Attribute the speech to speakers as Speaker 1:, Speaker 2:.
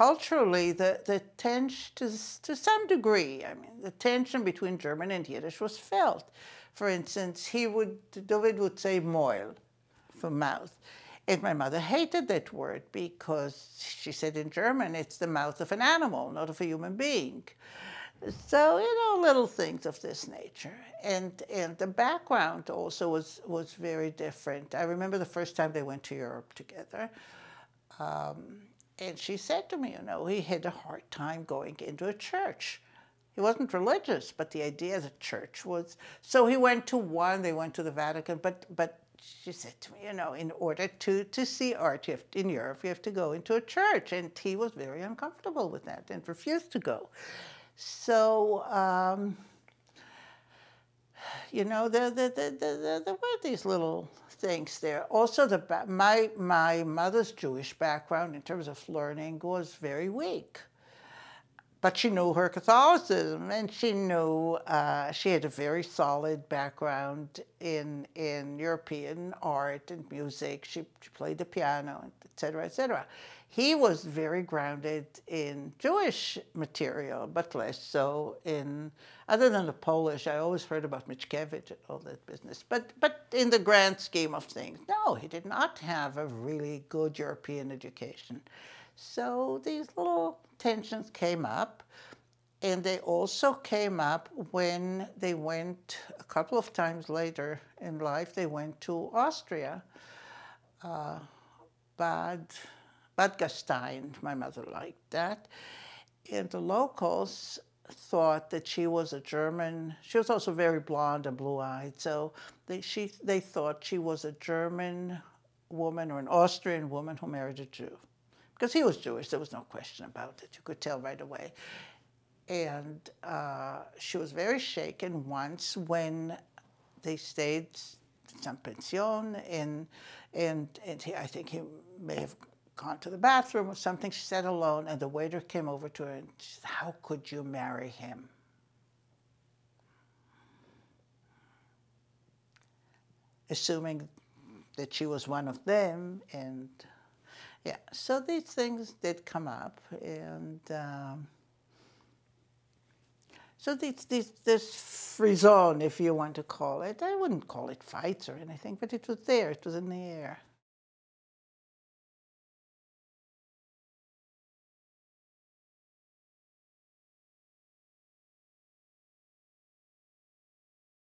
Speaker 1: culturally, the tension, to some degree, I mean, the tension between German and Yiddish was felt. For instance, Dovid would say moil, for mouth. And my mother hated that word because she said in German, it's the mouth of an animal, not of a human being. So, little things of this nature. And the background also was very different. I remember the first time they went to Europe together. And she said to me, he had a hard time going into a church. He wasn't religious, but the idea of the church was... So he went to one, they went to the Vatican, but she said to me, in order to see art in Europe, you have to go into a church. And he was very uncomfortable with that and refused to go. So, there were these little things there. Also, my mother's Jewish background in terms of learning was very weak. But she knew her Catholicism, and she knew she had a very solid background in European art and music. She played the piano, et cetera, et cetera. He was very grounded in Jewish material, but less so other than the Polish. I always heard about Mickiewicz and all that business. But in the grand scheme of things, no, he did not have a really good European education. So these little tensions came up, and they also came up when they went, a couple of times later in life, they went to Austria, Bad Gastein. My mother liked that. And the locals thought that she was a German. She was also very blonde and blue-eyed, so they thought she was a German woman or an Austrian woman who married a Jew. Because he was Jewish, there was no question about it. You could tell right away. And she was very shaken once when they stayed in some pension, and I think he may have gone to the bathroom or something. She sat alone, and the waiter came over to her and she said, "How could you marry him?" Assuming that she was one of them, and yeah, so these things did come up, and so this frisson, if you want to call it, I wouldn't call it fights or anything, but it was there, it was in the air.